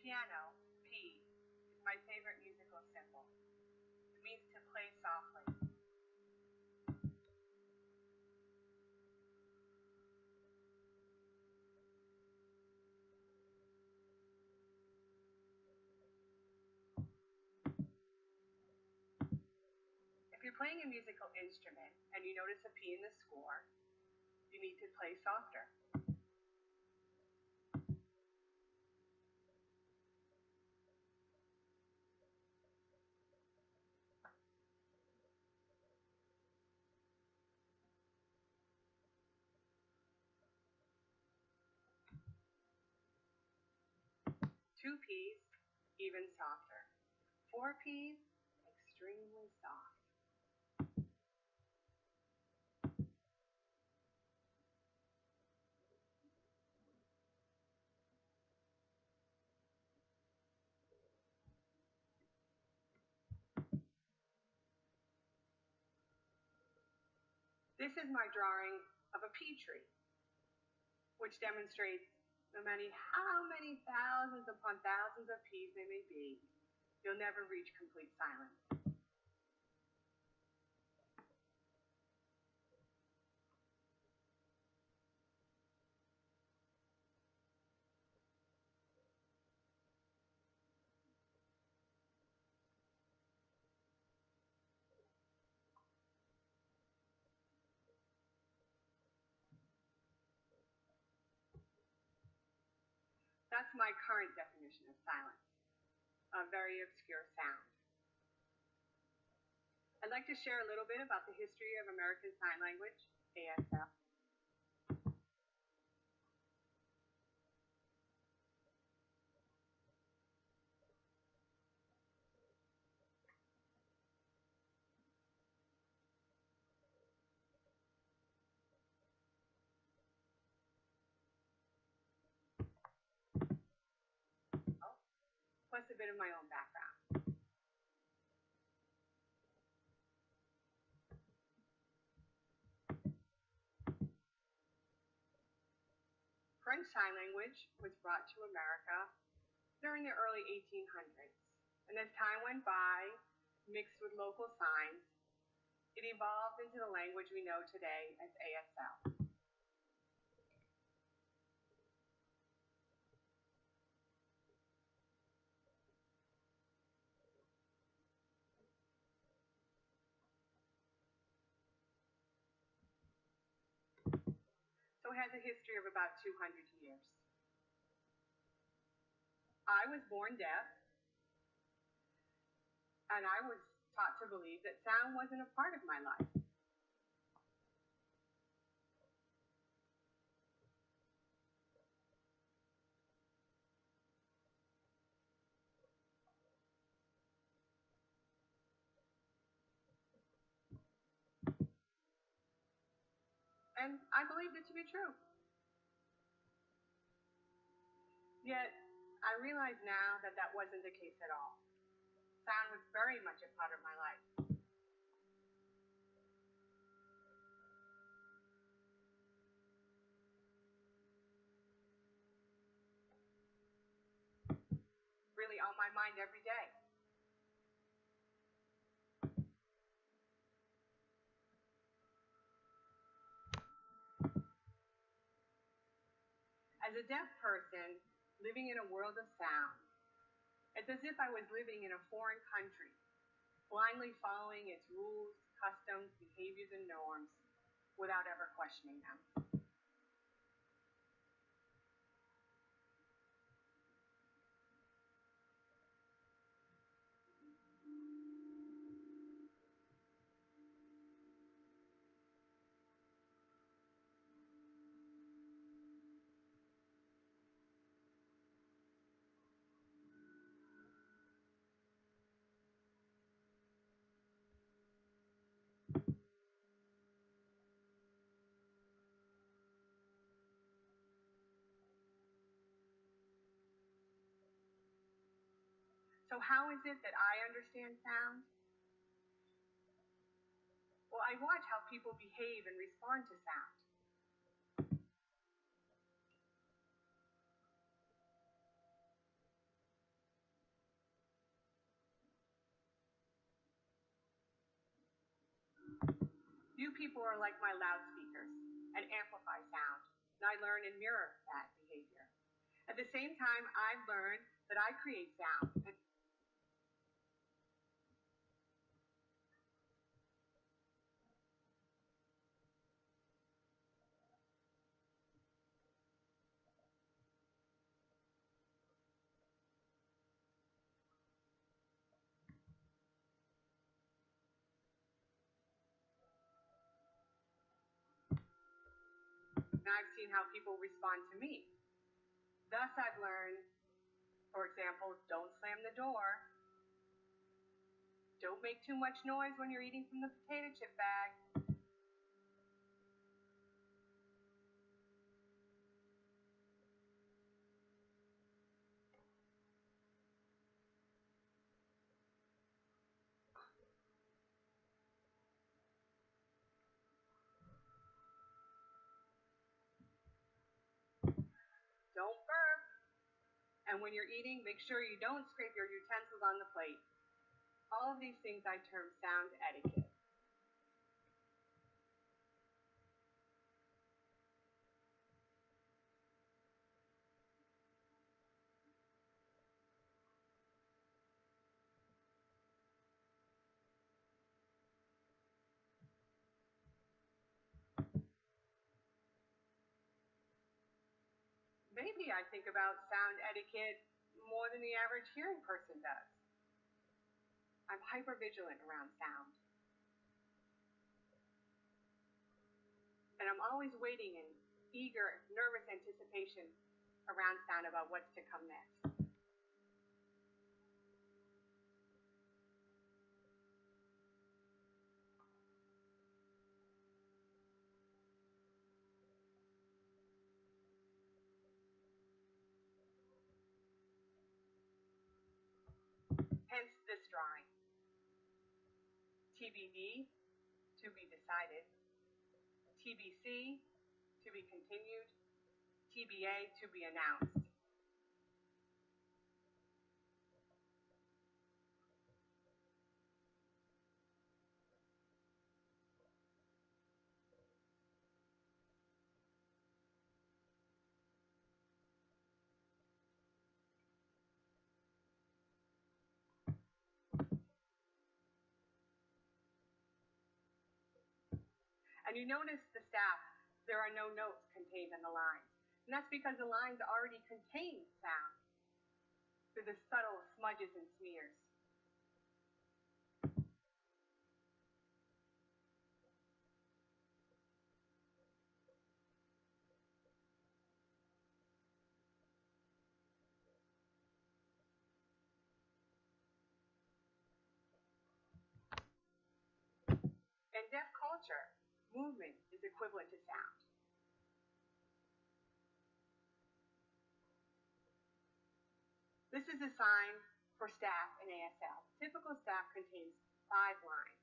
Piano, P, is my favorite musical symbol. It means to play softly. If you're playing a musical instrument and you notice a P in the score, you need to play softer. Two Ps, even softer. Four Ps, extremely soft. This is my drawing of a P tree, which demonstrates no matter how many thousands upon thousands of Ps they may be, you'll never reach complete silence. That's my current definition of silence, a very obscure sound. I'd like to share a little bit about the history of American Sign Language, ASL. Plus a bit of my own background. French Sign Language was brought to America during the early 1800s. And as time went by, mixed with local signs, it evolved into the language we know today as ASL. So it has a history of about 200 years. I was born deaf, and I was taught to believe that sound wasn't a part of my life. And I believed it to be true. Yet, I realize now that that wasn't the case at all. Sound was very much a part of my life. Really on my mind every day. As a deaf person living in a world of sound, it's as if I was living in a foreign country, blindly following its rules, customs, behaviors, and norms without ever questioning them. So how is it that I understand sound? I watch how people behave and respond to sound. You people are like my loudspeakers and amplify sound, and I learn and mirror that behavior. At the same time, I've learned that I create sound. And I've seen how people respond to me. Thus, I've learned, for example, don't slam the door, don't make too much noise when you're eating from the potato chip bag. Don't burp. And when you're eating, make sure you don't scrape your utensils on the plate. All of these things I term sound etiquette. Maybe I think about sound etiquette more than the average hearing person does. I'm hypervigilant around sound, and I'm always waiting in eager, nervous anticipation around sound about what's to come next. Hence this drawing. TBD, to be decided. TBC, to be continued. TBA, to be announced. And you notice the staff, there are no notes contained in the lines. And that's because the lines already contain sound through the subtle smudges and smears. In deaf culture, movement is equivalent to sound. This is a sign for staff in ASL. Typical staff contains 5 lines.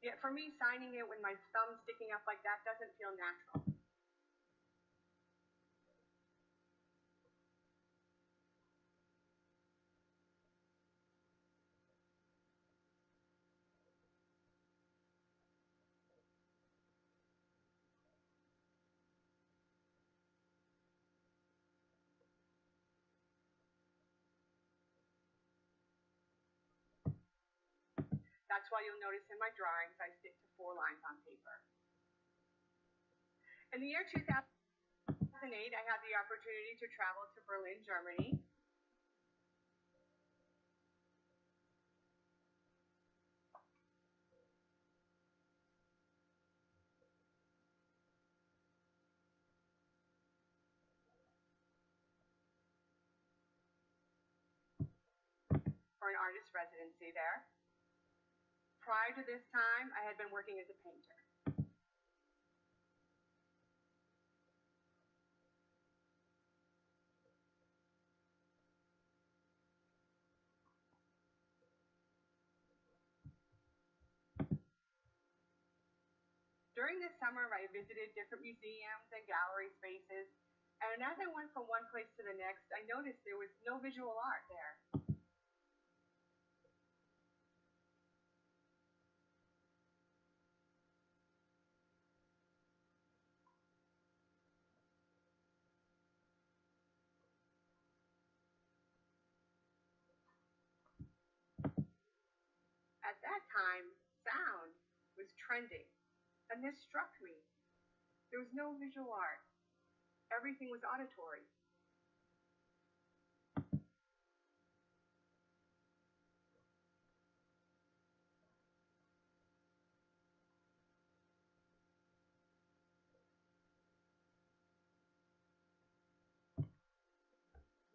Yet for me, signing it with my thumb sticking up like that doesn't feel natural. That's why you'll notice in my drawings I stick to 4 lines on paper. In the year 2008, I had the opportunity to travel to Berlin, Germany. For an artist residency there. Prior to this time, I had been working as a painter. During the summer, I visited different museums and gallery spaces, and as I went from one place to the next, I noticed there was no visual art there. At that time, sound was trending, and this struck me. There was no visual art. Everything was auditory.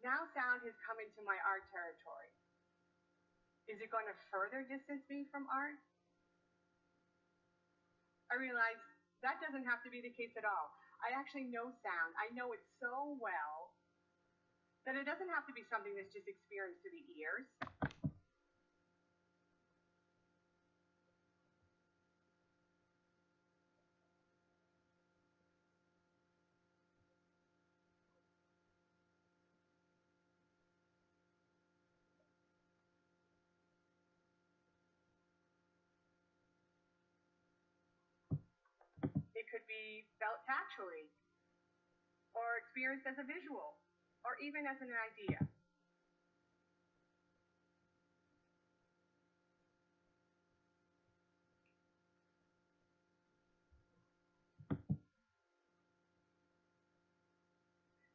Now sound has come into my art territory. Is it going to further distance me from art? I realized that doesn't have to be the case at all. I actually know sound. I know it so well that it doesn't have to be something that's just experienced through the ears. It could be felt tactually, or experienced as a visual, or even as an idea.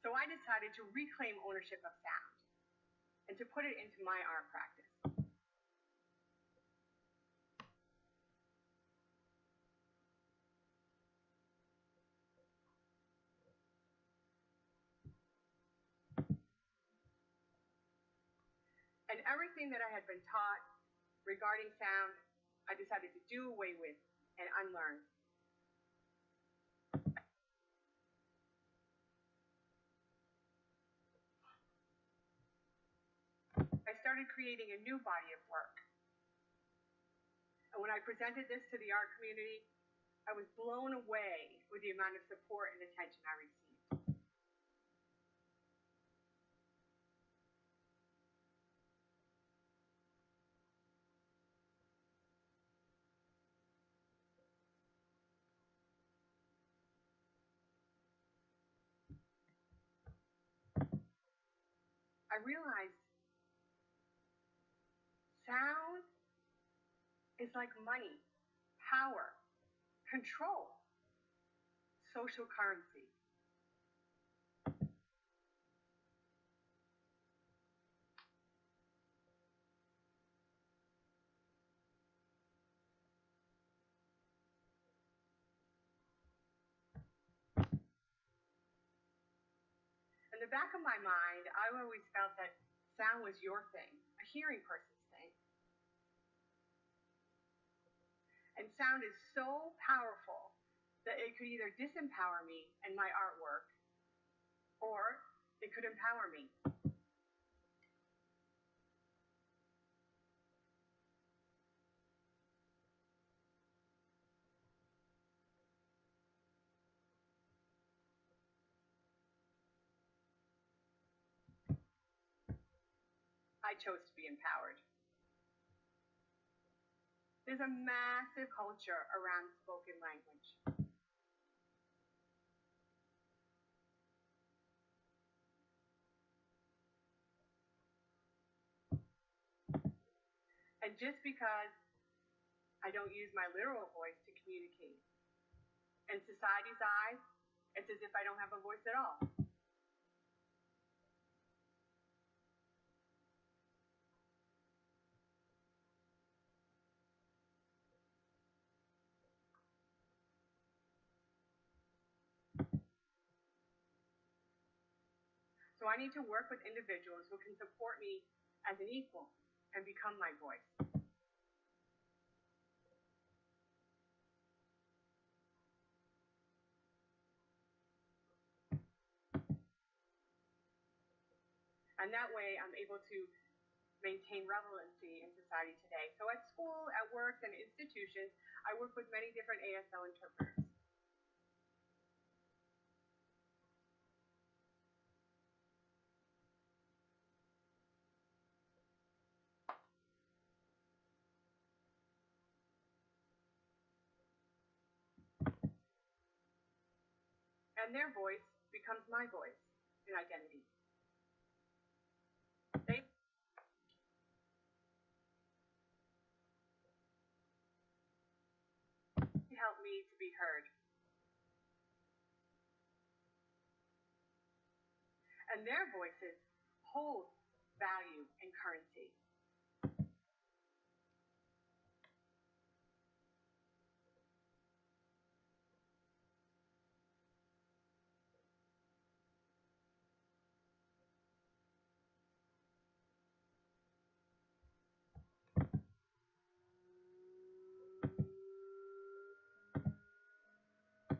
So I decided to reclaim ownership of sound and to put it into my art practice. And everything that I had been taught regarding sound, I decided to do away with and unlearn. I started creating a new body of work. And when I presented this to the art community, I was blown away with the amount of support and attention I received. I realized sound is like money, power, control, social currency. In the back of my mind, I always felt that sound was your thing, a hearing person's thing. And sound is so powerful that it could either disempower me and my artwork, or it could empower me. I chose to be empowered. There's a massive culture around spoken language. And just because I don't use my literal voice to communicate, in society's eyes, it's as if I don't have a voice at all. So I need to work with individuals who can support me as an equal and become my voice. And that way I'm able to maintain relevancy in society today. So at school, at work, and institutions, I work with many different ASL interpreters. and their voice becomes my voice in identity. They help me to be heard. And their voices hold value and currency.